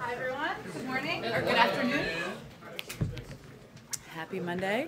Hi, everyone. Good morning or good afternoon. Happy Monday.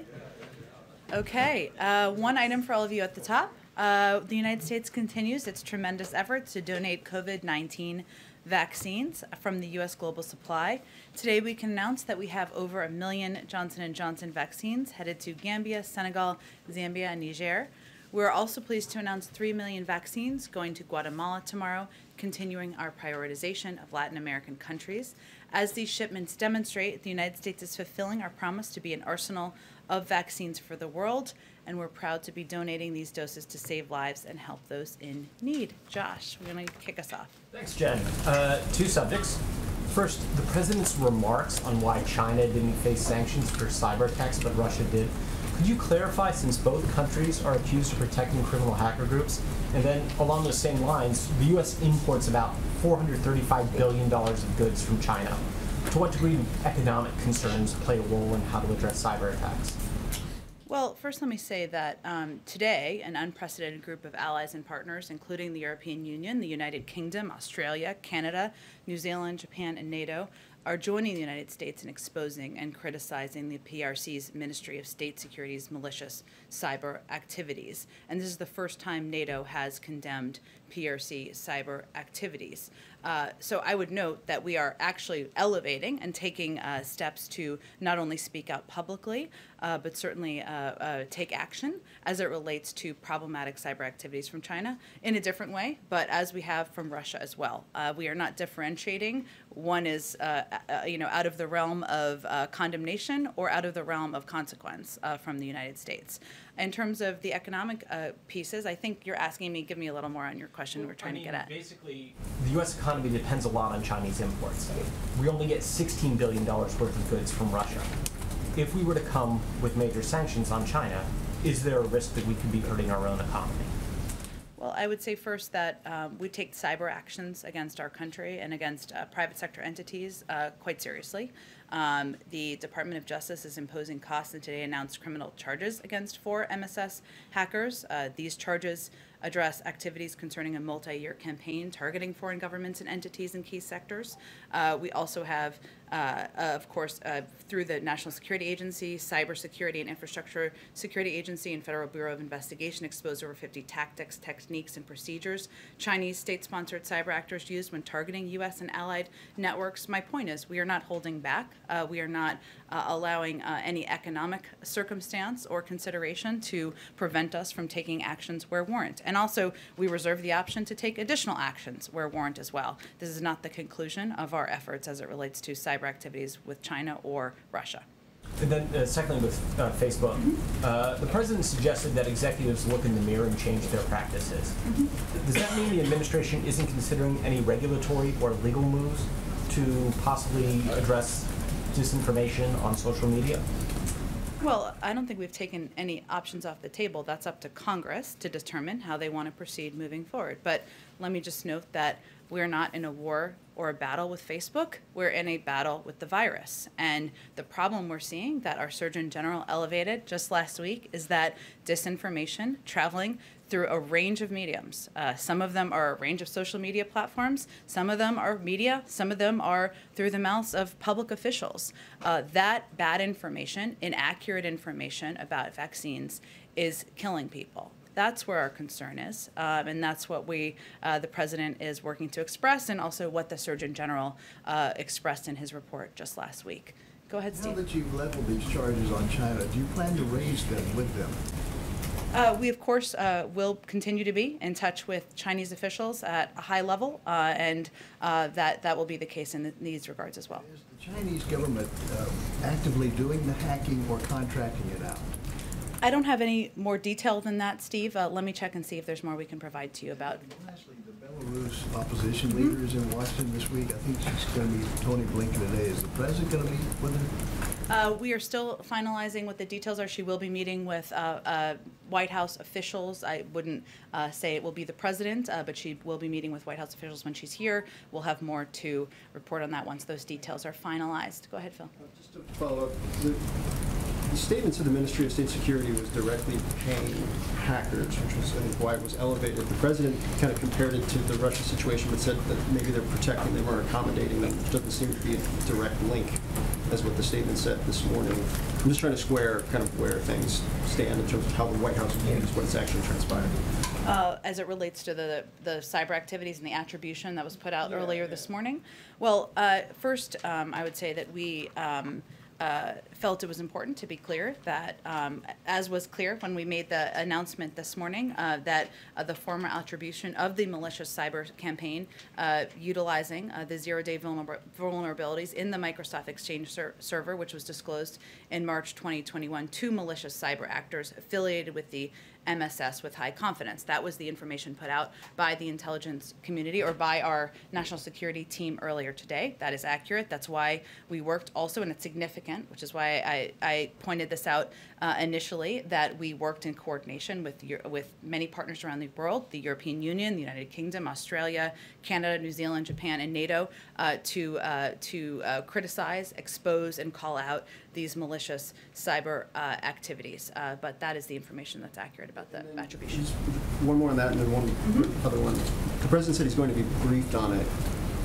Okay, one item for all of you at the top. The United States continues its tremendous efforts to donate COVID-19 vaccines from the U.S. global supply. Today, we can announce that we have over 1 million Johnson & Johnson vaccines headed to Gambia, Senegal, Zambia, and Niger. We're also pleased to announce 3 million vaccines going to Guatemala tomorrow, continuing our prioritization of Latin American countries. As these shipments demonstrate, the United States is fulfilling our promise to be an arsenal of vaccines for the world, and we're proud to be donating these doses to save lives and help those in need. Josh, we're going to kick us off. Thanks, Jen. Two subjects. First, the president's remarks on why China didn't face sanctions for cyber attacks, but Russia did. Could you clarify, since both countries are accused of protecting criminal hacker groups? And then, along those same lines, the U.S. imports about $435 billion of goods from China. To what degree do economic concerns play a role in how to address cyber attacks? Well, first let me say that today, an unprecedented group of allies and partners, including the European Union, the United Kingdom, Australia, Canada, New Zealand, Japan, and NATO, are joining the United States in exposing and criticizing the PRC's Ministry of State Security's malicious cyber activities. And this is the first time NATO has condemned PRC cyber activities. So I would note that we are actually elevating and taking steps to not only speak out publicly, but certainly take action as it relates to problematic cyber activities from China in a different way, but as we have from Russia as well. We are not differentiating. One is out of the realm of condemnation or out of the realm of consequence from the United States. In terms of the economic pieces, I think you're asking me, give me a little more on your question we're trying to get at. Basically, the U.S. economy depends a lot on Chinese imports. We only get $16 billion worth of goods from Russia. If we were to come with major sanctions on China, is there a risk that we could be hurting our own economy? Well, I would say first that we take cyber actions against our country and against private sector entities quite seriously. The Department of Justice is imposing costs and today announced criminal charges against 4 MSS hackers. These charges address activities concerning a multi-year campaign targeting foreign governments and entities in key sectors. We also have, of course, through the National Security Agency, Cybersecurity and Infrastructure Security Agency, and Federal Bureau of Investigation, exposed over 50 tactics, techniques, and procedures Chinese state-sponsored cyber actors used when targeting U.S. and allied networks. My point is, we are not holding back. We are not allowing any economic circumstance or consideration to prevent us from taking actions where warrant. And also, we reserve the option to take additional actions where warrant as well. This is not the conclusion of our efforts as it relates to cyber activities with China or Russia. And then, secondly, with Facebook, the president suggested that executives look in the mirror and change their practices. Does that mean the administration isn't considering any regulatory or legal moves to possibly address disinformation on social media? Well, I don't think we've taken any options off the table. That's up to Congress to determine how they want to proceed moving forward. But let me just note that we're not in a war or a battle with Facebook. We're in a battle with the virus. And the problem we're seeing that our Surgeon General elevated just last week is that disinformation traveling through a range of mediums. Some of them are a range of social media platforms. Some of them are media. Some of them are through the mouths of public officials. That bad information, inaccurate information about vaccines is killing people. That's where our concern is, and that's what the president is working to express, and also what the Surgeon General expressed in his report just last week. Go ahead, Steve. Now that you've leveled these charges on China, do you plan to raise them with them? We, of course, will continue to be in touch with Chinese officials at a high level, and that will be the case in these regards as well. Is the Chinese government actively doing the hacking or contracting it out? I don't have any more detail than that, Steve. Let me check and see if there's more we can provide to you about. Lastly, the Belarus opposition leader is in Washington this week. I think she's going to meet Tony Blinken today. Is the president going to meet with her? We are still finalizing what the details are. She will be meeting with White House officials. I wouldn't say it will be the president, but she will be meeting with White House officials when she's here. We'll have more to report on that once those details are finalized. Go ahead, Phil. Just to follow up, The statements of the Ministry of State Security was directly paying hackers, which was, I think, why it was elevated. The president kind of compared it to the Russia situation, but said that maybe they're protecting them or accommodating them, which doesn't seem to be a direct link, as what the statement said this morning. I'm just trying to square kind of where things stand in terms of how the White House views what's actually transpired. As it relates to the cyber activities and the attribution that was put out earlier this morning? Well, first, I would say that we felt it was important to be clear that, as was clear when we made the announcement this morning, that the former attribution of the malicious cyber campaign utilizing the zero-day vulnerabilities in the Microsoft Exchange server, which was disclosed in March 2021, to malicious cyber actors affiliated with the MSS with high confidence. That was the information put out by the intelligence community or by our national security team earlier today. That is accurate. That's why we worked also, and it's significant, which is why I pointed this out initially, that we worked in coordination with many partners around the world, the European Union, the United Kingdom, Australia, Canada, New Zealand, Japan, and NATO, to criticize, expose, and call out these malicious cyber activities. But that is the information that's accurate about the attribution. Just one more on that, and then one other one. The president said he's going to be briefed on it.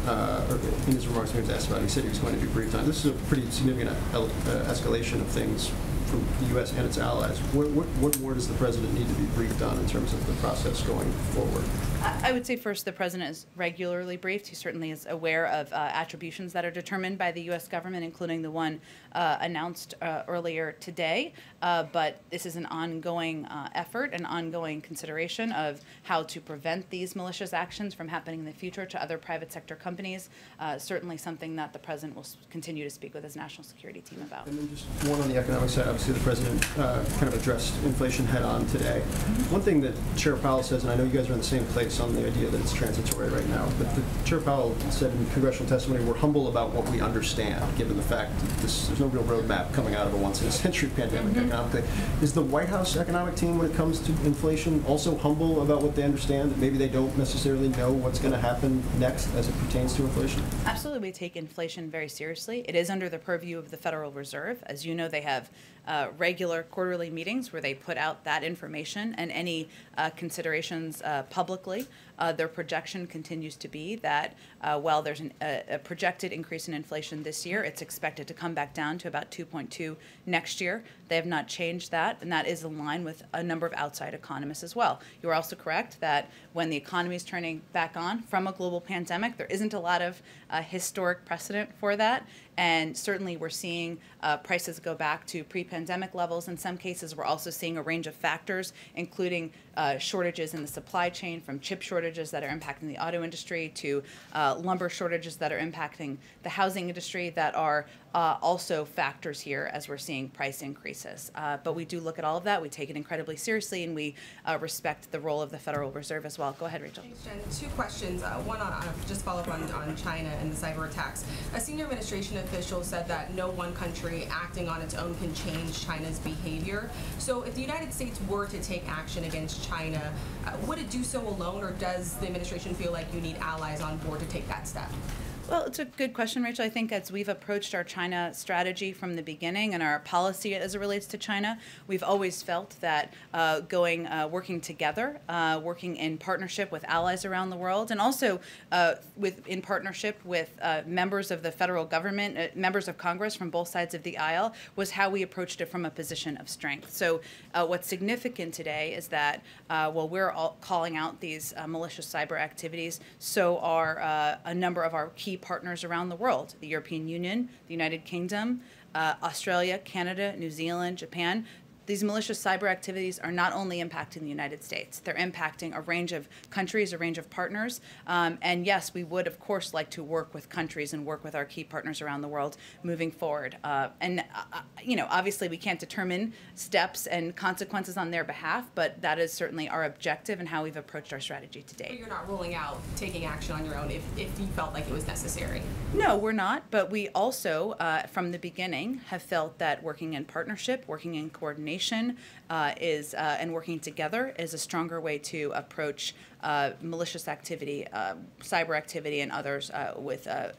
Or in his remarks, when he was asked about it, he said he was going to be briefed on it. This is a pretty significant escalation of things from the U.S. and its allies. What more does the president need to be briefed on in terms of the process going forward? I would say first, the president is regularly briefed. He certainly is aware of attributions that are determined by the U.S. government, including the one announced earlier today. But this is an ongoing effort, an ongoing consideration of how to prevent these malicious actions from happening in the future to other private sector companies. Certainly something that the president will continue to speak with his national security team about. And then just one on the economic side. Obviously, the president kind of addressed inflation head-on today. One thing that Chair Powell says, and I know you guys are in the same place on the idea that it's transitory right now, but Chair Powell said in congressional testimony, we're humble about what we understand, given the fact that there's no real roadmap coming out of a once-in-a-century pandemic economically. Is the White House economic team, when it comes to inflation, also humble about what they understand, that maybe they don't necessarily know what's going to happen next as it pertains to inflation? Absolutely. We take inflation very seriously. It is under the purview of the Federal Reserve. As you know, they have regular quarterly meetings where they put out that information and any considerations publicly. Their projection continues to be that while there's a projected increase in inflation this year, it's expected to come back down to about 2.2 next year. They have not changed that, and that is in line with a number of outside economists as well. You are also correct that when the economy is turning back on from a global pandemic, there isn't a lot of historic precedent for that. And certainly we're seeing prices go back to pre-pandemic levels. In some cases, we're also seeing a range of factors, including shortages in the supply chain, from chip shortages that are impacting the auto industry to lumber shortages that are impacting the housing industry, that are also factors here as we're seeing price increases. But we do look at all of that. We take it incredibly seriously, and we respect the role of the Federal Reserve as well. Go ahead, Rachel. Thanks, Jen. Two questions. One on just follow up on China and the cyber attacks. A senior administration official said that no one country acting on its own can change China's behavior. So if the United States were to take action against China, would it do so alone, or does the administration feel like you need allies on board to take that step? Well, it's a good question, Rachel. I think as we've approached our China strategy from the beginning and our policy as it relates to China, we've always felt that working together, working in partnership with allies around the world, and also in partnership with members of the federal government, members of Congress from both sides of the aisle, was how we approached it from a position of strength. So what's significant today is that while we're all calling out these malicious cyber activities, so are a number of our key partners around the world: the European Union, the United Kingdom, Australia, Canada, New Zealand, Japan. These malicious cyber activities are not only impacting the United States, they're impacting a range of countries, a range of partners. And yes, we would, of course, like to work with countries and work with our key partners around the world moving forward. Obviously we can't determine steps and consequences on their behalf, but that is certainly our objective and how we've approached our strategy to date. But you're not ruling out taking action on your own if you felt like it was necessary? No, we're not. But we also, from the beginning, have felt that working in partnership, working in coordination, and working together is a stronger way to approach malicious activity, cyber activity, and others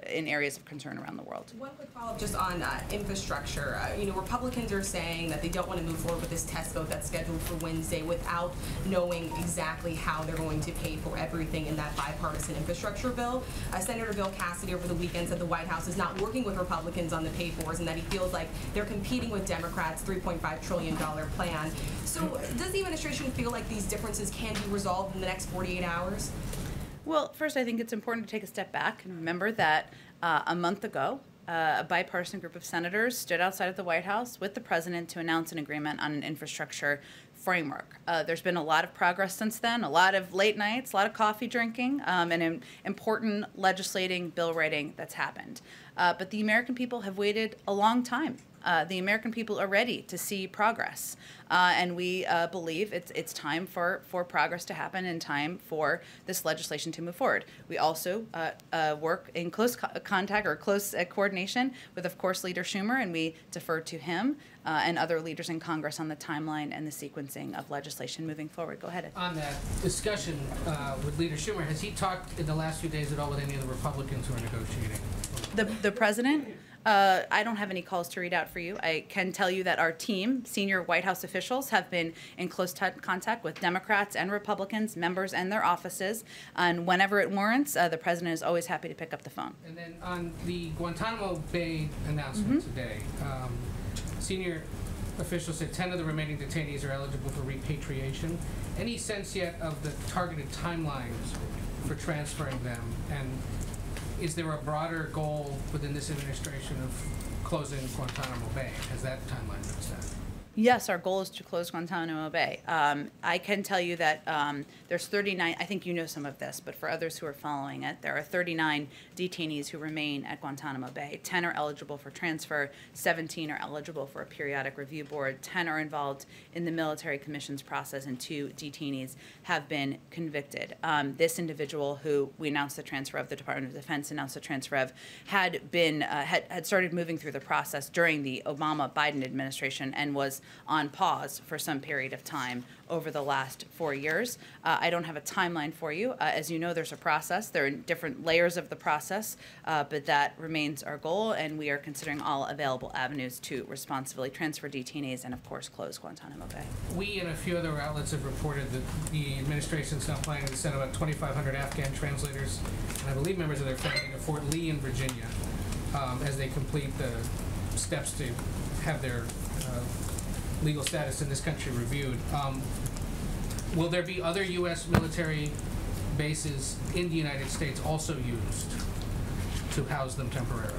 in areas of concern around the world. One quick follow-up just on infrastructure. Republicans are saying that they don't want to move forward with this test vote that's scheduled for Wednesday without knowing exactly how they're going to pay for everything in that bipartisan infrastructure bill. Senator Bill Cassidy over the weekend said the White House is not working with Republicans on the pay-fors and that he feels like they're competing with Democrats' $3.5 trillion plan. So does the administration feel like these differences can be resolved in the next 48 hours? Well, first, I think it's important to take a step back and remember that a month ago, a bipartisan group of senators stood outside of the White House with the president to announce an agreement on an infrastructure framework. There's been a lot of progress since then, a lot of late nights, a lot of coffee drinking, and important legislating, bill writing that's happened. But the American people have waited a long time. The American people are ready to see progress, and we believe it's time for progress to happen and time for this legislation to move forward. We also work in close contact or close coordination with, of course, Leader Schumer, and we defer to him and other leaders in Congress on the timeline and the sequencing of legislation moving forward. Go ahead, Ed. On that discussion with Leader Schumer, has he talked in the last few days at all with any of the Republicans who are negotiating? The president? I don't have any calls to read out for you. I can tell you that our team, senior White House officials, have been in close contact with Democrats and Republicans, members and their offices, and whenever it warrants, the president is always happy to pick up the phone. And then on the Guantanamo Bay announcement today, senior officials said 10 of the remaining detainees are eligible for repatriation. Any sense yet of the targeted timelines for transferring them? And is there a broader goal within this administration of closing Guantanamo Bay? Has that timeline been set? Yes, our goal is to close Guantanamo Bay. I can tell you that there's 39, I think you know some of this, but for others who are following it, there are 39 detainees who remain at Guantanamo Bay. 10 are eligible for transfer, 17 are eligible for a periodic review board, 10 are involved in the military commissions process, and 2 detainees have been convicted. This individual who we announced the transfer of, the Department of Defense announced the transfer of, had started moving through the process during the Obama-Biden administration and was on pause for some period of time over the last 4 years. I don't have a timeline for you. As you know, there's a process. There are different layers of the process, but that remains our goal, and we are considering all available avenues to responsibly transfer detainees and, of course, close Guantanamo Bay. We and a few other outlets have reported that the administration is now planning to send about 2,500 Afghan translators and I believe members of their family to Fort Lee in Virginia as they complete the steps to have their legal status in this country reviewed. Will there be other U.S. military bases in the United States also used to house them temporarily?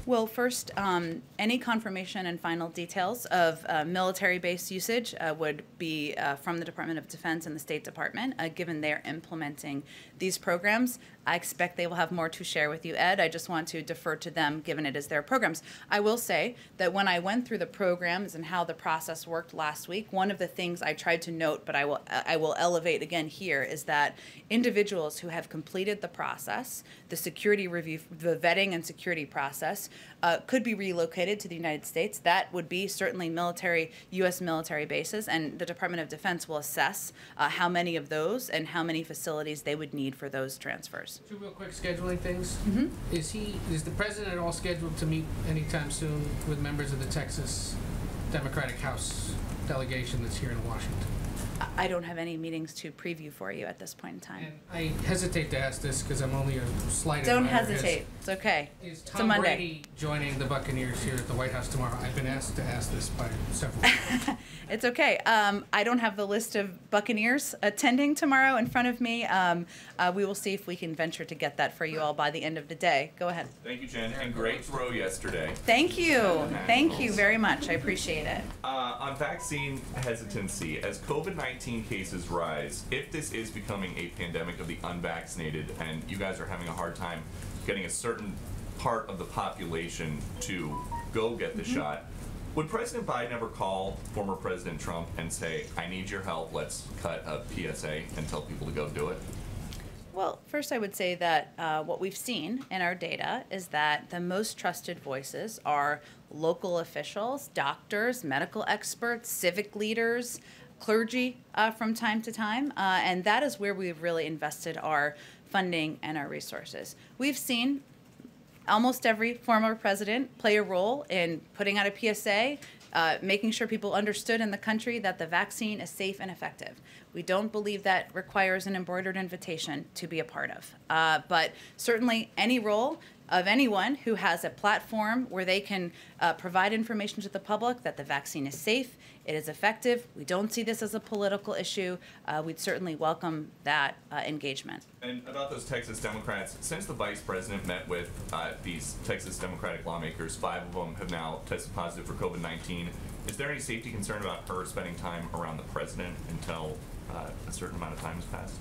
Well, first, any confirmation and final details of military base usage would be from the Department of Defense and the State Department, given they're implementing these programs. I expect they will have more to share with you, Ed. I just want to defer to them, given it is their programs. I will say that when I went through the programs and how the process worked last week, one of the things I tried to note, but I will elevate again here, is that individuals who have completed the process, the security review, the vetting and security process, could be relocated to the United States. That would be certainly U.S. military bases, and the Department of Defense will assess how many of those and how many facilities they would need for those transfers. Two real quick scheduling things. Is the president at all scheduled to meet anytime soon with members of the Texas Democratic House delegation that's here in Washington? I don't have any meetings to preview for you at this point in time. And I hesitate to ask this because I'm only a slight Don't admirer. hesitate. It's okay. Is It's a Tom Monday. Brady joining the Buccaneers here at the White House tomorrow? I've been asked to ask this by several people. It's okay. I don't have the list of Buccaneers attending tomorrow in front of me. We will see if we can venture to get that for you all by the end of the day. Go ahead. Thank you, Jen, and great throw yesterday. Thank you. Thank you very much. I appreciate it. On vaccine hesitancy, as COVID-19 cases rise, if this is becoming a pandemic of the unvaccinated and you guys are having a hard time getting a certain part of the population to go get the shot, would President Biden ever call former President Trump and say, I need your help, let's cut a PSA and tell people to go do it? Well, first I would say that what we've seen in our data is that the most trusted voices are local officials, doctors, medical experts, civic leaders, clergy from time to time, and that is where we've really invested our funding and our resources. We've seen almost every former president play a role in putting out a PSA, making sure people understood in the country that the vaccine is safe and effective. We don't believe that requires an embroidered invitation to be a part of. But certainly any role of anyone who has a platform where they can provide information to the public that the vaccine is safe, it is effective. We don't see this as a political issue. We'd certainly welcome that engagement. And about those Texas Democrats, since the vice president met with these Texas Democratic lawmakers, 5 of them have now tested positive for COVID-19. Is there any safety concern about her spending time around the president until a certain amount of time has passed?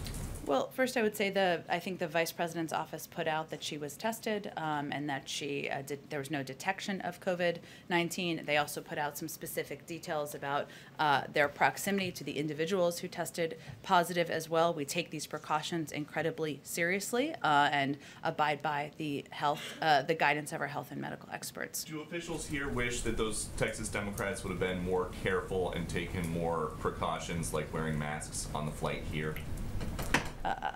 Well, first I would say I think the vice president's office put out that she was tested and that there was no detection of COVID-19. They also put out some specific details about their proximity to the individuals who tested positive as well. We take these precautions incredibly seriously and abide by the guidance of our health and medical experts. Do officials here wish that those Texas Democrats would have been more careful and taken more precautions, like wearing masks on the flight here?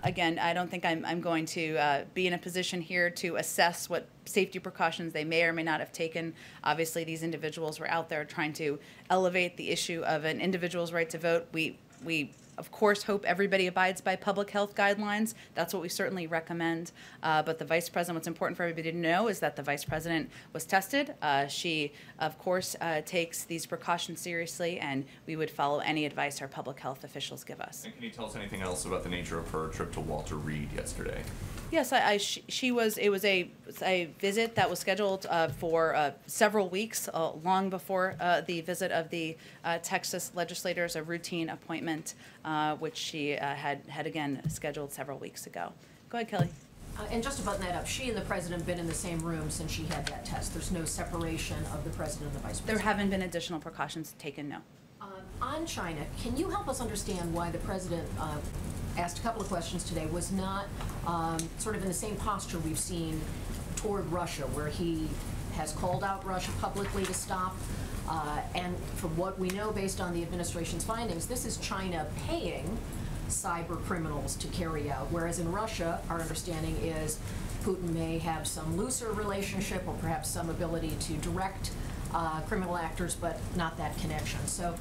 Again, I don't think I'm going to be in a position here to assess what safety precautions they may or may not have taken. Obviously, these individuals were out there trying to elevate the issue of an individual's right to vote. We of course hope everybody abides by public health guidelines. That's what we certainly recommend. But the vice president, what's important for everybody to know is that the vice president was tested. She, of course, takes these precautions seriously, and we would follow any advice our public health officials give us. And can you tell us anything else about the nature of her trip to Walter Reed yesterday? Yes, it was a visit that was scheduled for several weeks, long before the visit of the Texas legislators, a routine appointment, which she had again scheduled several weeks ago. Go ahead, Kelly. And just to button that up, she and the president have been in the same room since she had that test. There's no separation of the president and the vice president. There haven't been additional precautions taken, no. On China, can you help us understand why the president asked a couple of questions today, was not sort of in the same posture we've seen toward Russia, where he has called out Russia publicly to stop, and from what we know based on the administration's findings, this is China paying cyber criminals to carry out, whereas in Russia, our understanding is Putin may have some looser relationship or perhaps some ability to direct criminal actors, but not that connection. So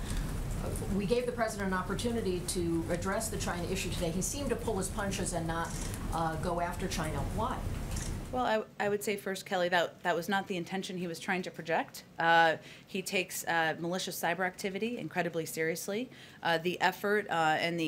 we gave the president an opportunity to address the China issue today. He seemed to pull his punches and not go after China. Why? Well, I would say first, Kelly, that was not the intention he was trying to project. He takes malicious cyber activity incredibly seriously. The effort and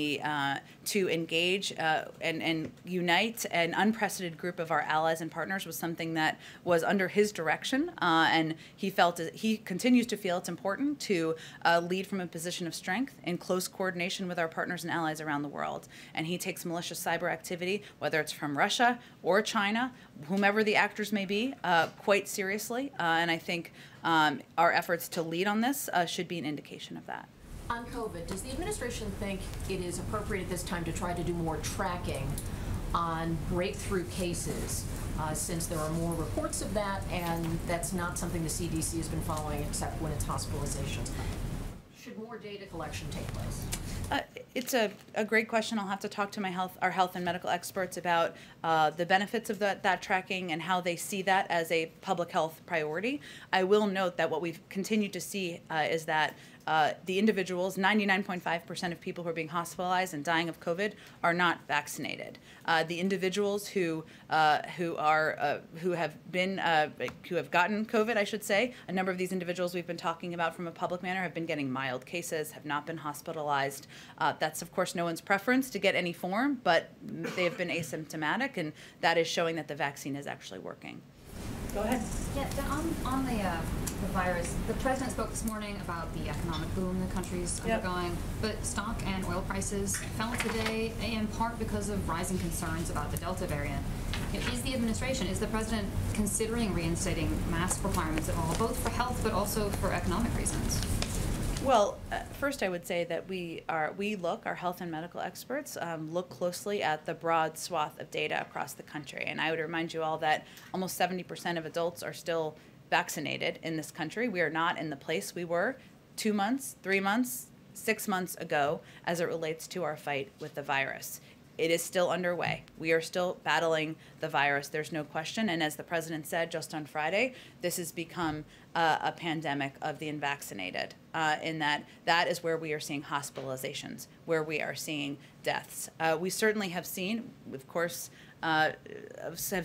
to engage and unite an unprecedented group of our allies and partners was something that was under his direction, and he continues to feel it's important to lead from a position of strength in close coordination with our partners and allies around the world. And he takes malicious cyber activity, whether it's from Russia or China, whomever the actors may be, quite seriously. And I think our efforts to lead on this should be an indication of that. On COVID, does the administration think it is appropriate at this time to try to do more tracking on breakthrough cases, since there are more reports of that, and that's not something the CDC has been following except when it's hospitalizations? Should more data collection take place? It's a great question. I'll have to talk to our health and medical experts about the benefits of that tracking and how they see that as a public health priority. I will note that what we've continued to see is that the individuals, 99.5% of people who are being hospitalized and dying of COVID are not vaccinated. The individuals who have gotten COVID, I should say, a number of these individuals we've been talking about from a public manner have been getting mild cases, have not been hospitalized. That's of course no one's preference to get any form, but they have been asymptomatic, and that is showing that the vaccine is actually working. Go ahead. Yeah, on the virus, the president spoke this morning about the economic boom the country's undergoing, but stock and oil prices fell today in part because of rising concerns about the Delta variant. Is the president considering reinstating mask requirements at all, both for health but also for economic reasons? Well, first I would say that our health and medical experts look closely at the broad swath of data across the country. And I would remind you all that almost 70% of adults are still vaccinated in this country. We are not in the place we were 2 months, 3 months, 6 months ago as it relates to our fight with the virus. It is still underway. We are still battling the virus, there's no question. And as the president said just on Friday, this has become a pandemic of the unvaccinated, in that is where we are seeing hospitalizations, where we are seeing deaths. We certainly have seen, of course, have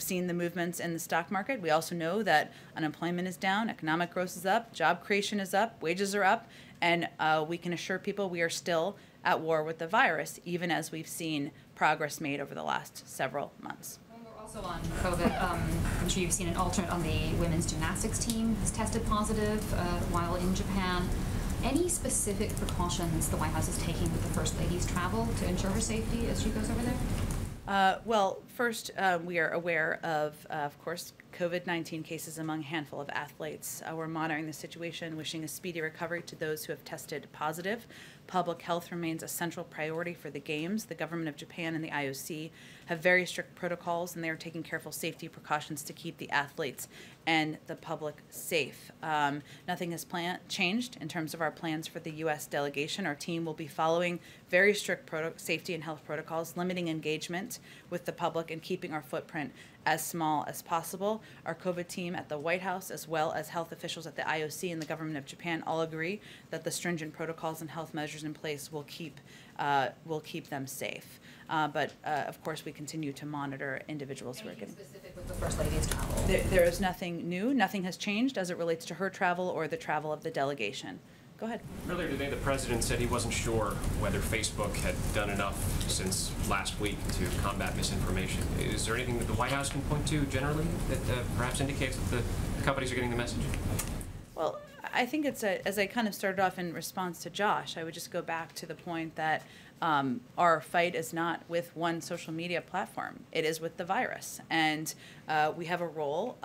seen the movements in the stock market. We also know that unemployment is down, economic growth is up, job creation is up, wages are up, and we can assure people we are still at war with the virus, even as we've seen progress made over the last several months. We're also on COVID. I'm sure you've seen an alternate on the women's gymnastics team has tested positive while in Japan. Any specific precautions the White House is taking with the First Lady's travel to ensure her safety as she goes over there? Well, first, we are aware of course, COVID-19 cases among a handful of athletes. We're monitoring the situation, wishing a speedy recovery to those who have tested positive. Public health remains a central priority for the Games. The government of Japan and the IOC have very strict protocols, and they are taking careful safety precautions to keep the athletes and the public safe. Nothing has changed in terms of our plans for the U.S. delegation. Our team will be following very strict safety and health protocols, limiting engagement with the public and keeping our footprint as small as possible. Our COVID team at the White House, as well as health officials at the IOC and the government of Japan, all agree that the stringent protocols and health measures in place will keep them safe. But of course, we continue to monitor individuals who are getting specific with the First Lady's travel. There is nothing new. Nothing has changed as it relates to her travel or the travel of the delegation. Go ahead. Earlier today, the president said he wasn't sure whether Facebook had done enough since last week to combat misinformation. Is there anything that the White House can point to generally that perhaps indicates that the companies are getting the message? Well, I think it's as I kind of started off in response to Josh, I would just go back to the point that our fight is not with one social media platform. It is with the virus. And we have a role,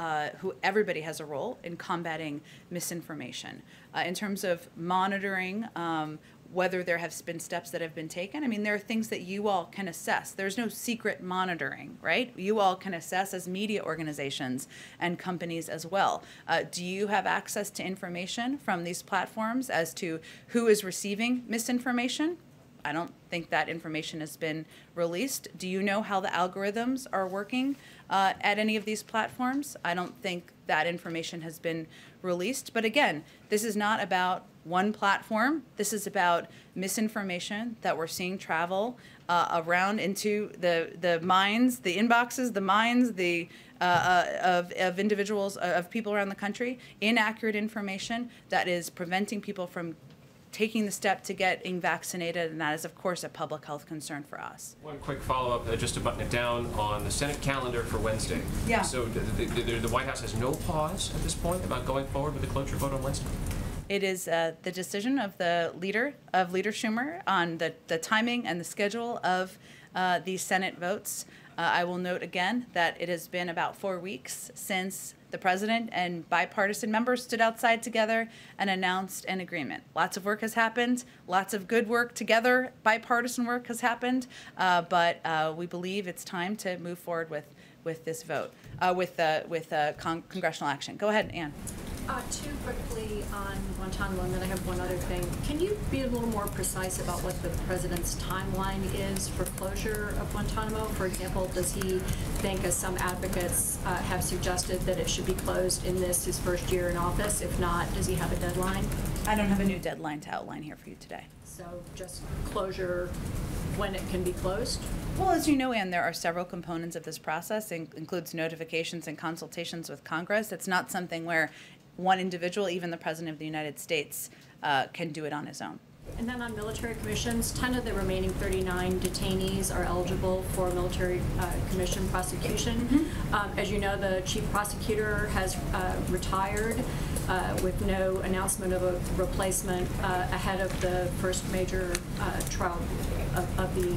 everybody has a role in combating misinformation. In terms of monitoring whether there have been steps that have been taken, I mean, there are things that you all can assess. There's no secret monitoring, right? You all can assess as media organizations and companies as well. Do you have access to information from these platforms as to who is receiving misinformation? I don't think that information has been released. Do you know how the algorithms are working at any of these platforms? I don't think that information has been released. But again, this is not about one platform. This is about misinformation that we're seeing travel around into the minds, the inboxes, the minds, of individuals, of people around the country. Inaccurate information that is preventing people from taking the step to getting vaccinated, and that is, of course, a public health concern for us. One quick follow-up, just to button it down, on the Senate calendar for Wednesday. Yeah. So the White House has no pause at this point about going forward with the cloture vote on Wednesday? It is the decision of the Leader Schumer on the timing and the schedule of these Senate votes. I will note again that it has been about 4 weeks since the president and bipartisan members stood outside together and announced an agreement. Lots of work has happened. Lots of good work together. Bipartisan work has happened. But we believe it's time to move forward with this vote, with congressional action. Go ahead, Ann. Too quickly on Guantanamo, and then I have one other thing. Can you be a little more precise about what the president's timeline is for closure of Guantanamo? For example, does he think, as some advocates have suggested, that it should be closed in his first year in office? If not, does he have a deadline? I don't have a new deadline to outline here for you today. So just closure when it can be closed? Well, as you know, Ann, there are several components of this process. It includes notifications and consultations with Congress. It's not something where one individual, even the President of the United States, can do it on his own. And then on military commissions, 10 of the remaining 39 detainees are eligible for military commission prosecution. Mm-hmm. As you know, the chief prosecutor has retired with no announcement of a replacement ahead of the first major trial of the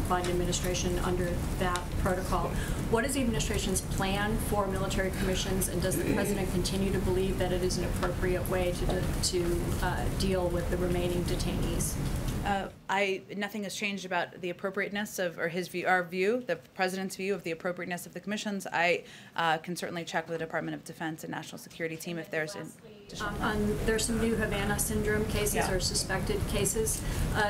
Biden administration under that protocol. What is the administration's plan for military commissions, and does the president continue to believe that it is an appropriate way to deal with the remaining detainees? Nothing has changed about the appropriateness of, or his view, our view, the president's view of the appropriateness of the commissions. I can certainly check with the Department of Defense and National Security team if there's an. There's some new Havana syndrome cases Yeah. or suspected cases.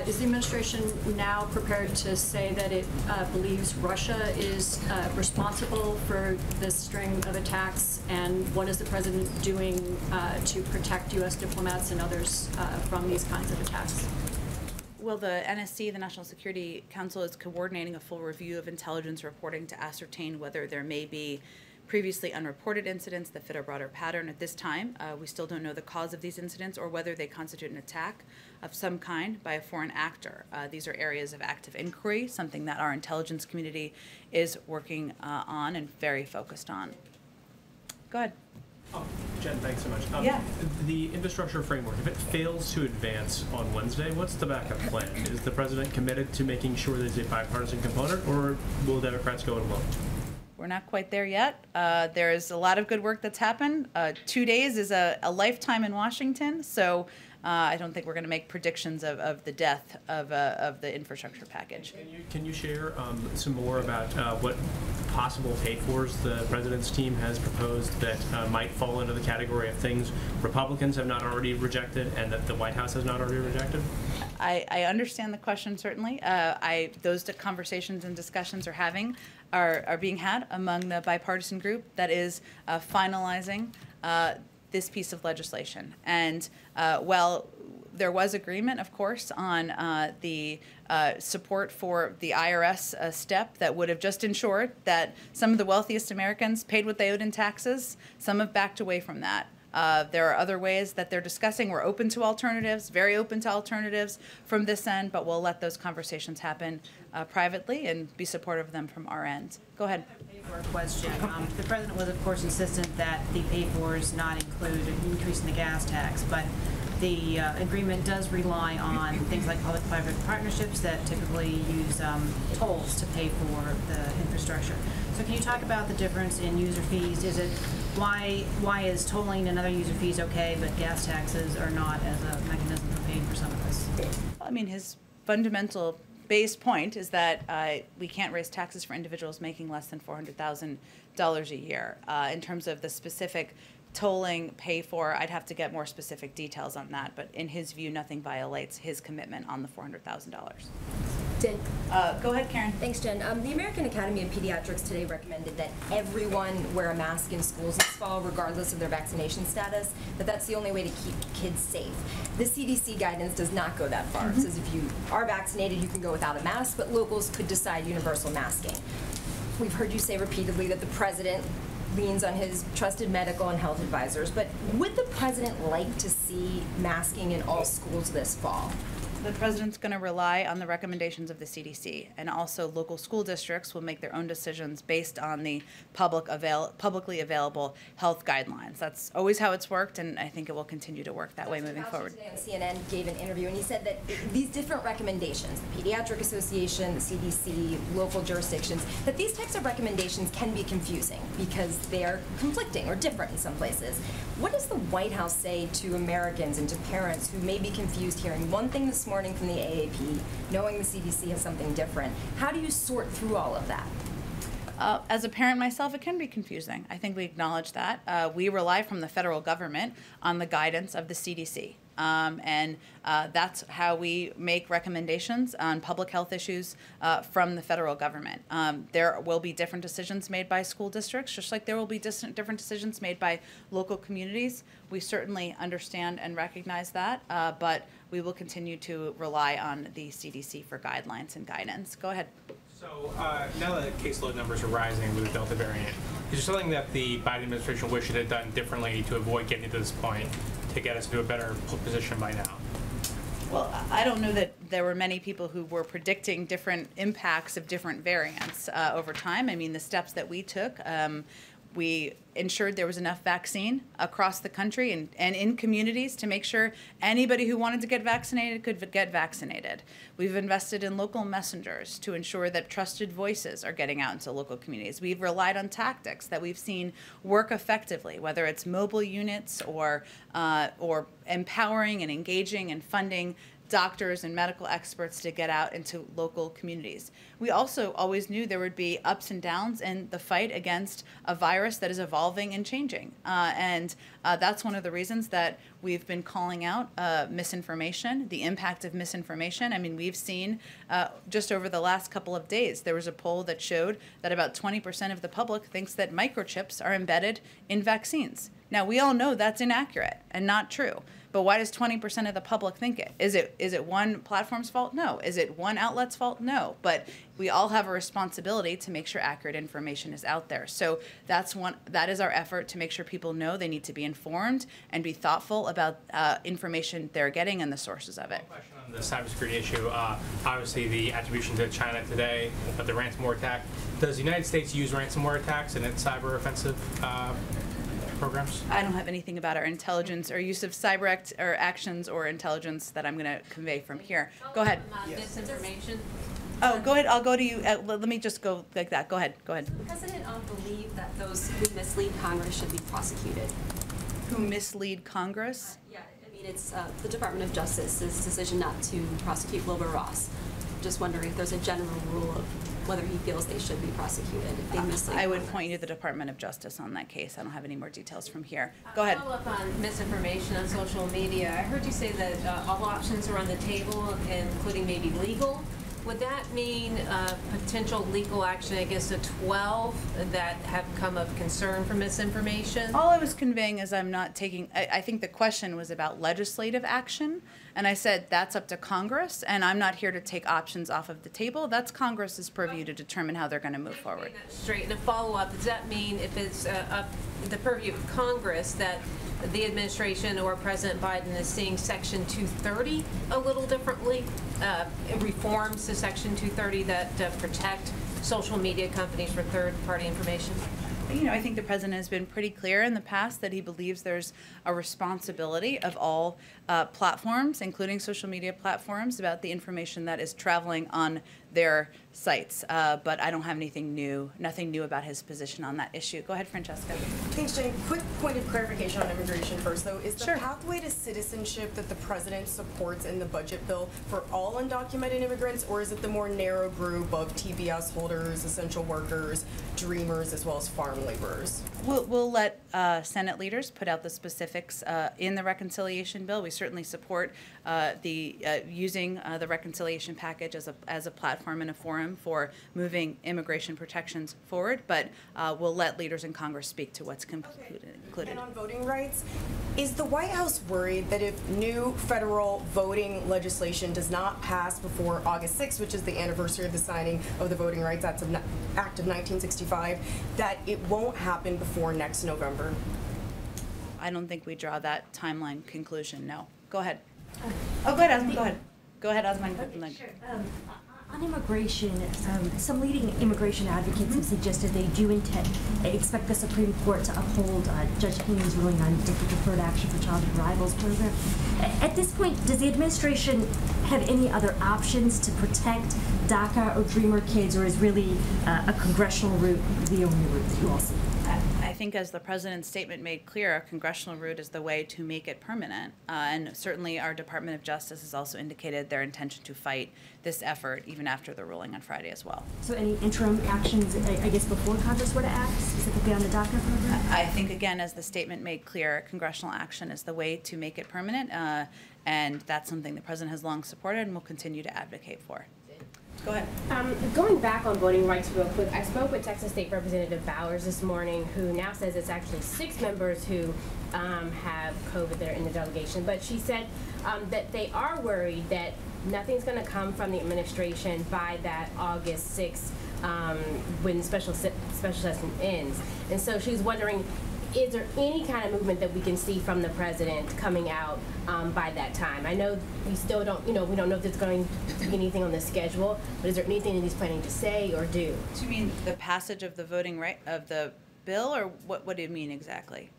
Is the administration now prepared to say that it believes Russia is responsible for this string of attacks? And what is the president doing to protect U.S. diplomats and others from these kinds of attacks? Well, the NSC, the National Security Council, is coordinating a full review of intelligence reporting to ascertain whether there may be previously unreported incidents that fit a broader pattern. At this time, we still don't know the cause of these incidents or whether they constitute an attack of some kind by a foreign actor. These are areas of active inquiry, something that our intelligence community is working on and very focused on. Go ahead. Oh, Jen, thanks so much. Yeah. The infrastructure framework, if it fails to advance on Wednesday, what's the backup plan? Is the president committed to making sure there's a bipartisan component, or will Democrats go it alone? We're not quite there yet. There's a lot of good work that's happened. 2 days is a lifetime in Washington, so I don't think we're going to make predictions of the death of the infrastructure package. Can you share some more about what possible pay-fors the president's team has proposed that might fall into the category of things Republicans have not already rejected and that the White House has not already rejected? I understand the question, certainly. Those conversations and discussions are being had among the bipartisan group that is finalizing this piece of legislation. And while there was agreement, of course, on the support for the IRS step that would have just ensured that some of the wealthiest Americans paid what they owed in taxes, some have backed away from that. There are other ways that they're discussing. We're open to alternatives, very open to alternatives from this end, but we'll let those conversations happen privately and be supportive of them from our end. Go ahead. Question. The president was, of course, insistent that the pay-fors not include an increase in the gas tax, but the agreement does rely on things like public-private partnerships that typically use tolls to pay for the infrastructure. So can you talk about the difference in user fees? Is it why is tolling and other user fees okay, but gas taxes are not as a mechanism for paying for some of this? I mean, his fundamental base point is that we can't raise taxes for individuals making less than $400,000 a year. In terms of the specific tolling pay for, I'd have to get more specific details on that, but in his view, nothing violates his commitment on the $400,000. Jen. Go ahead, Karen. Thanks, Jen. The American Academy of Pediatrics today recommended that everyone wear a mask in schools this fall, regardless of their vaccination status, but that's the only way to keep kids safe. The CDC guidance does not go that far. It says if you are vaccinated, you can go without a mask, but locals could decide universal masking. We've heard you say repeatedly that the president leans on his trusted medical and health advisors, but would the president like to see masking in all schools this fall? The president's going to rely on the recommendations of the CDC, and also local school districts will make their own decisions based on the publicly available health guidelines. That's always how it's worked, and I think it will continue to work that way moving forward. Today on CNN gave an interview, and he said that these different recommendations, the Pediatric Association, the CDC, local jurisdictions, that these types of recommendations can be confusing because they are conflicting or different in some places. What does the White House say to Americans and to parents who may be confused hearing one thing this morning from the AAP, knowing the CDC has something different? How do you sort through all of that? As a parent myself, it can be confusing. I think we acknowledge that. We rely from the federal government on the guidance of the CDC. That's how we make recommendations on public health issues from the federal government. There will be different decisions made by school districts, just like there will be different decisions made by local communities. We certainly understand and recognize that, but we will continue to rely on the CDC for guidelines and guidance. Go ahead. So now that caseload numbers are rising with the Delta variant, is there something that the Biden administration wished it had done differently to avoid getting to this point to get us into a better position by now? Well, I don't know that there were many people who were predicting different impacts of different variants over time. I mean, the steps that we took, we ensured there was enough vaccine across the country and in communities to make sure anybody who wanted to get vaccinated could get vaccinated. We've invested in local messengers to ensure that trusted voices are getting out into local communities. We've relied on tactics that we've seen work effectively, whether it's mobile units or empowering and engaging and funding doctors and medical experts to get out into local communities. We also always knew there would be ups and downs in the fight against a virus that is evolving and changing. And that's one of the reasons that we've been calling out misinformation, the impact of misinformation. I mean, we've seen just over the last couple of days, there was a poll that showed that about 20% of the public thinks that microchips are embedded in vaccines. Now, we all know that's inaccurate and not true. But why does 20% of the public think it? Is it one platform's fault? No. Is it one outlet's fault? No. But we all have a responsibility to make sure accurate information is out there. So that is our effort to make sure people know they need to be informed and be thoughtful about information they're getting and the sources of it. One question on the cybersecurity issue. Obviously, the attribution to China today of the ransomware attack. Does the United States use ransomware attacks in its cyber offensive programs? I don't have anything about our intelligence or use of cyber actions or intelligence that I'm going to convey from here. Go ahead. Misinformation. Oh, go ahead. I'll go to you. Let me just go like that. Go ahead. Go ahead. The president believe that those who mislead Congress should be prosecuted. Who mislead Congress? Yeah, I mean, it's the Department of Justice's decision not to prosecute Wilbur Ross. Just wondering if there's a general rule of whether he feels they should be prosecuted if they mislead I would Congress. point you to the Department of Justice on that case. I don't have any more details from here. Go ahead. Follow up on misinformation on social media. I heard you say that all options are on the table, including maybe legal. Would that mean potential legal action against the 12 that have come of concern for misinformation? All I was conveying is I'm not taking, I think the question was about legislative action, and I said that's up to Congress, and I'm not here to take options off of the table. That's Congress's purview to determine how they're going to move forward. Straight. And a follow-up, does that mean if it's the purview of Congress that the administration or President Biden is seeing Section 230 a little differently, reforms to Section 230 that protect social media companies for third-party information? You know, I think the president has been pretty clear in the past that he believes there's a responsibility of all platforms, including social media platforms, about the information that is traveling on their sites. But I don't have nothing new about his position on that issue. Go ahead, Francesca. Thanks, Jane. Quick point of clarification on immigration first, though. Is the Sure. pathway to citizenship that the president supports in the budget bill for all undocumented immigrants, or is it the more narrow group of TBS holders, essential workers, dreamers, as well as farm laborers? We'll let Senate leaders put out the specifics in the reconciliation bill. We certainly support using the reconciliation package as a platform and a forum for moving immigration protections forward, but we'll let leaders in Congress speak to what's included. And on voting rights, is the White House worried that if new federal voting legislation does not pass before August 6th, which is the anniversary of the signing of the Voting Rights Act of 1965, that it won't happen before next November? I don't think we draw that timeline conclusion, no. Go ahead. Oh, go ahead, Asma, go ahead. Go ahead, Asma. Okay, sure. On immigration, some leading immigration advocates have suggested they do expect the Supreme Court to uphold Judge Haney's ruling on the Deferred Action for Child Arrivals program. At this point, does the administration have any other options to protect DACA or Dreamer kids, or is really a congressional route the only route that you all see? I think, as the president's statement made clear, a congressional route is the way to make it permanent. And certainly our Department of Justice has also indicated their intention to fight this effort even after the ruling on Friday as well. So any interim actions, I guess, before Congress were to act, specifically on the DACA program? I think, again, as the statement made clear, congressional action is the way to make it permanent. And that's something the president has long supported and will continue to advocate for. Go ahead. Going back on voting rights real quick, I spoke with Texas State Representative Bowers this morning, who now says it's actually 6 members who have COVID that are in the delegation. But she said that they are worried that nothing's going to come from the administration by that August 6th when special session ends. And so she's wondering, is there any kind of movement that we can see from the president coming out by that time? I know we still don't, we don't know if there's going to be anything on the schedule, but is there anything that he's planning to say or do? Do you mean the passage of the voting right of the bill, or what do you mean exactly?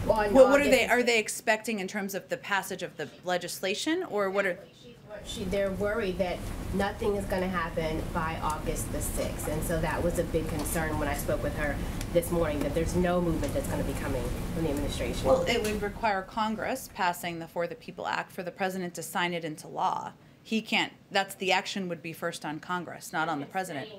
Well, what are they expecting in terms of the passage of the legislation, or what are? They're worried that nothing is going to happen by August the 6th. And so that was a big concern when I spoke with her this morning, that there's no movement that's going to be coming from the administration. Well, it would require Congress passing the For the People Act for the president to sign it into law. He can't, the action would be first on Congress, not on the president.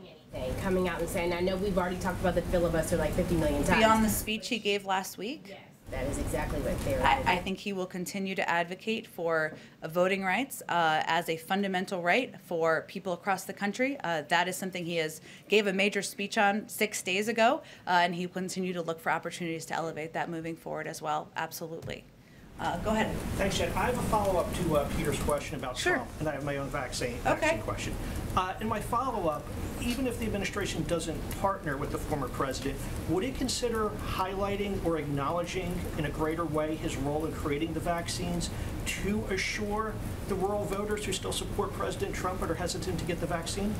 Coming out and saying, I know we've already talked about the filibuster like 50 million times. Beyond the speech he gave last week? Yes, that is exactly what they're I think he will continue to advocate for voting rights as a fundamental right for people across the country. That is something he gave a major speech on 6 days ago, and he will continue to look for opportunities to elevate that moving forward as well. Absolutely. Go ahead. Thanks, Jen. I have a follow-up to Peter's question about Trump, and I have my own vaccine question. In my follow-up, even if the administration doesn't partner with the former president, would it consider highlighting or acknowledging in a greater way his role in creating the vaccines to assure the rural voters who still support President Trump but are hesitant to get the vaccine?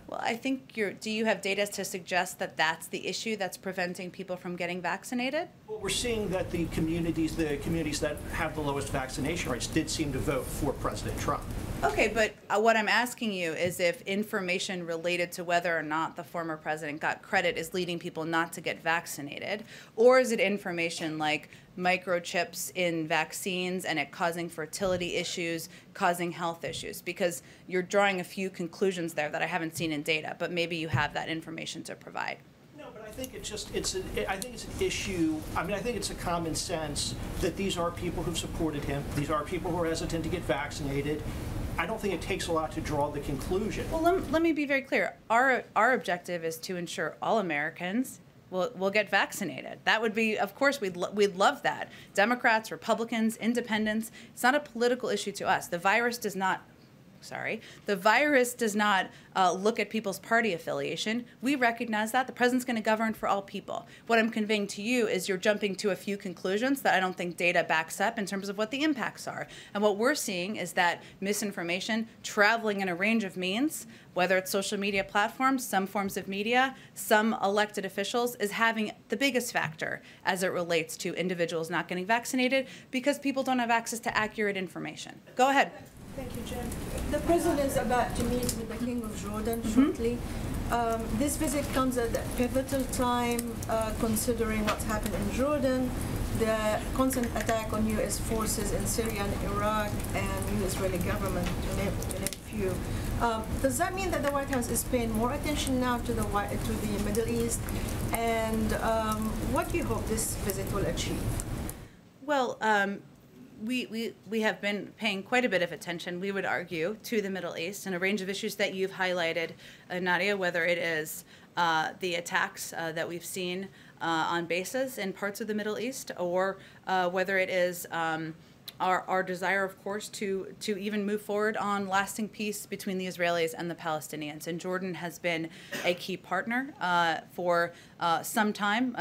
Well, I think do you have data to suggest that that's the issue that's preventing people from getting vaccinated? Well, we're seeing that the communities that have the lowest vaccination rates did seem to vote for President Trump. Okay, but what I'm asking you is if information related to whether or not the former president got credit is leading people not to get vaccinated, or is it information like microchips in vaccines and it causing fertility issues, causing health issues? Because you're drawing a few conclusions there that I haven't seen in data, but maybe you have that information to provide. No, but I think I think it's an issue. I mean, I think it's a common sense that these are people who've supported him. These are people who are hesitant to get vaccinated. I don't think it takes a lot to draw the conclusion. Well, let me be very clear. Our objective is to ensure all Americans will get vaccinated. That would be, of course, we'd love that. Democrats, Republicans, independents, it's not a political issue to us. The virus does not look at people's party affiliation. We recognize that. The president's going to govern for all people. What I'm conveying to you is you're jumping to a few conclusions that I don't think data backs up in terms of what the impacts are. And what we're seeing is that misinformation traveling in a range of means, whether it's social media platforms, some forms of media, some elected officials, is having the biggest factor as it relates to individuals not getting vaccinated because people don't have access to accurate information. Go ahead. Thank you, Jen. The president is about to meet with the King of Jordan shortly. This visit comes at a pivotal time, considering what's happened in Jordan, the constant attack on U.S. forces in Syria and Iraq, and the Israeli government, to name a few. Does that mean that the White House is paying more attention now to the Middle East? And what do you hope this visit will achieve? Well, we have been paying quite a bit of attention, we would argue, to the Middle East and a range of issues that you've highlighted, Nadia, whether it is the attacks that we've seen on bases in parts of the Middle East, or whether it is our desire, of course, to even move forward on lasting peace between the Israelis and the Palestinians. And Jordan has been a key partner for some time,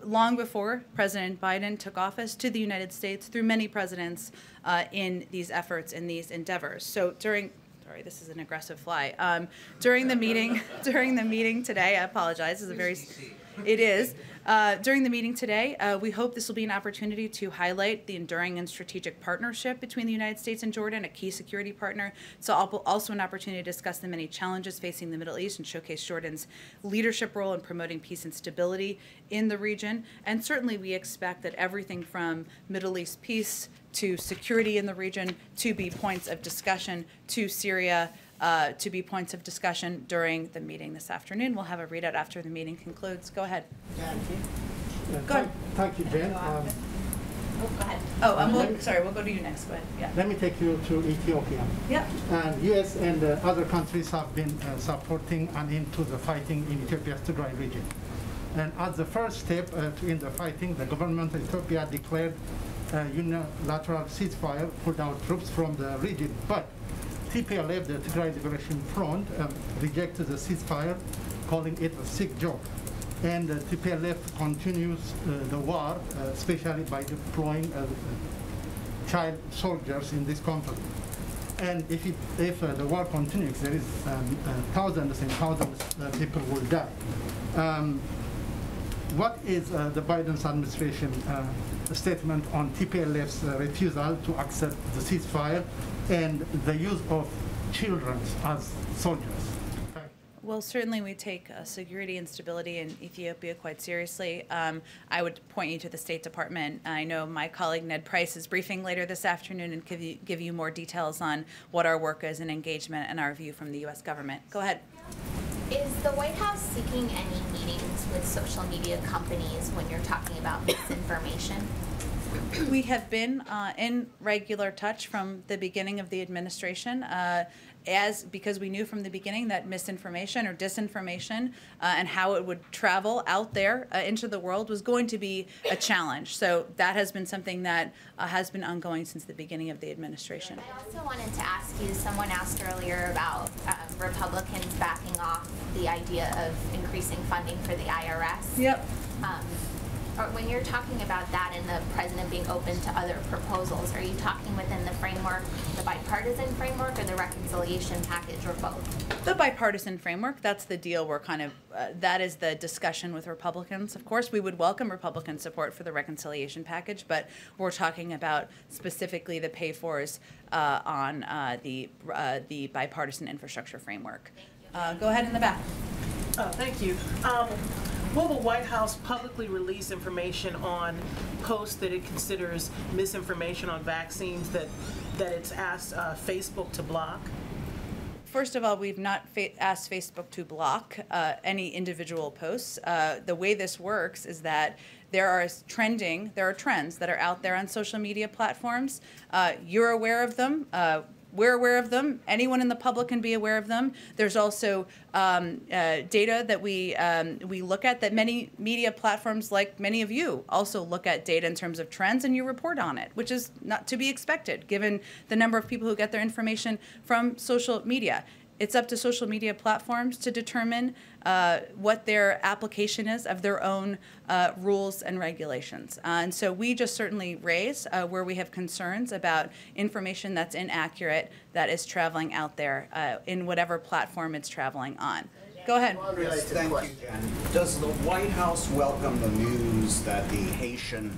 long before President Biden took office, to the United States, through many presidents in these efforts, in these endeavors. So sorry, this is an aggressive fly. During the meeting today, I apologize. It is. During the meeting today, we hope this will be an opportunity to highlight the enduring and strategic partnership between the United States and Jordan, a key security partner. It's also an opportunity to discuss the many challenges facing the Middle East and showcase Jordan's leadership role in promoting peace and stability in the region. And certainly we expect that everything from Middle East peace to security in the region to be points of discussion, to Syria, to be points of discussion during the meeting this afternoon. We'll have a readout after the meeting concludes. Go ahead. Thank you. Go ahead. Thank you, Jen. Go ahead. Sorry, we'll go to you next. Go ahead. Yeah. Let me take you to Ethiopia. Yeah. And U.S. and other countries have been supporting an end to the fighting in Ethiopia's Tigray region. And as the first step to end the fighting, the government of Ethiopia declared a unilateral ceasefire, pulled out troops from the region. But TPLF, the Tigray Liberation Front, rejected the ceasefire, calling it a sick joke. And TPLF continues the war, especially by deploying child soldiers in this conflict. And if the war continues, there is thousands and thousands of people will die. What is the Biden administration statement on TPLF's refusal to accept the ceasefire and the use of children as soldiers. Well, certainly we take security and stability in Ethiopia quite seriously. I would point you to the State Department. I know my colleague Ned Price is briefing later this afternoon and give you more details on what our work is in engagement and our view from the U.S. government. Go ahead. Is the White House seeking any meetings with social media companies when you're talking about misinformation? We have been in regular touch from the beginning of the administration, because we knew from the beginning that misinformation or disinformation and how it would travel out there into the world was going to be a challenge. So that has been something that has been ongoing since the beginning of the administration. I also wanted to ask you, someone asked earlier about Republicans backing off the idea of increasing funding for the IRS. Yep. Or when you're talking about that and the president being open to other proposals, are you talking within the framework, the bipartisan framework, or the reconciliation package, or both? The bipartisan framework, that's the deal we're kind of, that is the discussion with Republicans. Of course, we would welcome Republican support for the reconciliation package, but we're talking about specifically the pay-fors on the bipartisan infrastructure framework. Go ahead in the back. Thank you. Will the White House publicly release information on posts that it considers misinformation on vaccines that it's asked Facebook to block? First of all, we've not asked Facebook to block any individual posts. The way this works is that there are trends that are out there on social media platforms. You're aware of them. We're aware of them. Anyone in the public can be aware of them. There's also data that we look at, that many media platforms, like many of you, also look at data in terms of trends, and you report on it, which is not to be expected given the number of people who get their information from social media. It's up to social media platforms to determine what their application is of their own rules and regulations. And so we just certainly raise where we have concerns about information that's inaccurate that is traveling out there in whatever platform it's traveling on. Go ahead. Yes, thank you, Jen. Does the White House welcome the news that the Haitian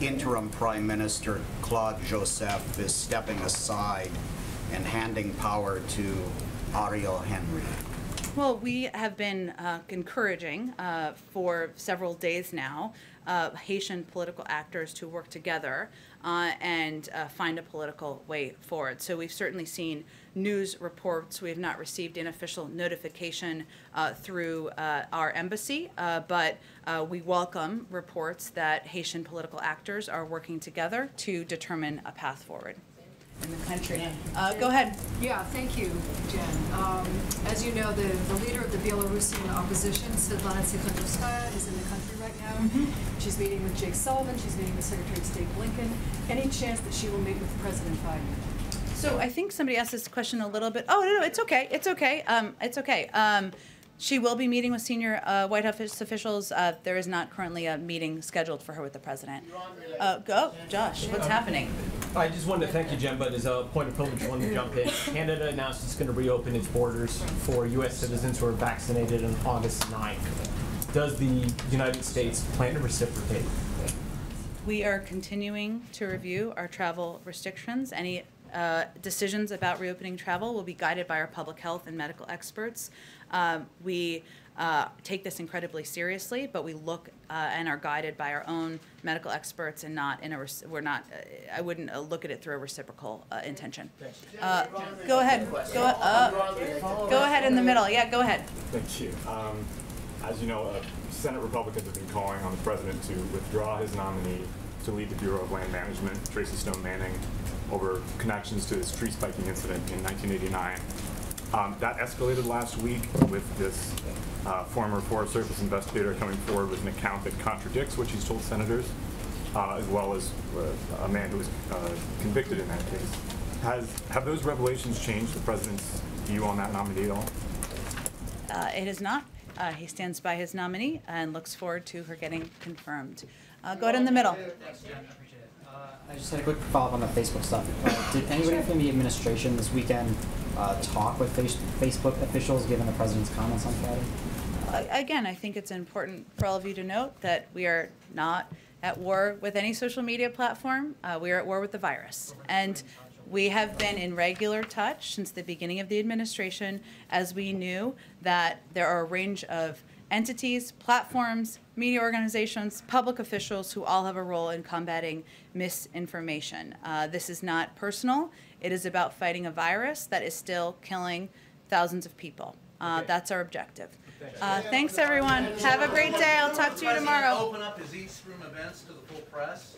interim Prime Minister Claude Joseph is stepping aside and handing power to Ariel Henry? Well, we have been encouraging for several days now Haitian political actors to work together and find a political way forward. So we've certainly seen news reports. We have not received an official notification through our embassy, but we welcome reports that Haitian political actors are working together to determine a path forward in the country. Go ahead. Yeah, thank you, Jen. As you know, the leader of the Belarusian opposition, Svetlana Tikhanovskaya, is in the country right now. She's meeting with Jake Sullivan. She's meeting with Secretary of State Blinken. Any chance that she will meet with President Biden? So I think somebody asked this question a little bit. Oh, no, it's okay. It's okay. It's okay. She will be meeting with senior White House officials. There is not currently a meeting scheduled for her with the president. Go, Josh. What's happening? I just wanted to thank you, Jen, but as a point of privilege, I wanted to jump in. Canada announced it's going to reopen its borders for U.S. citizens who are vaccinated on August 9th. Does the United States plan to reciprocate? We are continuing to review our travel restrictions. Any decisions about reopening travel will be guided by our public health and medical experts. We take this incredibly seriously, but we look and are guided by our own medical experts, and not in a I wouldn't look at it through a reciprocal intention. Go ahead. Go ahead in the middle. Yeah, go ahead. Thank you. As you know, Senate Republicans have been calling on the president to withdraw his nominee to lead the Bureau of Land Management, Tracy Stone Manning, over connections to this tree spiking incident in 1989. That escalated last week with this former Forest Service investigator coming forward with an account that contradicts what she's told senators, as well as a man who was convicted in that case. Have those revelations changed the president's view on that nominee at all? It has not. He stands by his nominee and looks forward to her getting confirmed. Go ahead in the middle. Thanks, Jen. I appreciate it. I just had a quick follow-up on the Facebook stuff. Did anybody from the administration this weekend talk with Facebook officials given the president's comments on Friday? Again, I think it's important for all of you to note that we are not at war with any social media platform. We are at war with the virus. And we have been in regular touch since the beginning of the administration, as we knew that there are a range of entities, platforms, media organizations, public officials who all have a role in combating misinformation. This is not personal. It is about fighting a virus that is still killing thousands of people. That's our objective. Thanks, everyone. Have a great day. I'll talk to you tomorrow. Open up his East Room events to the full press.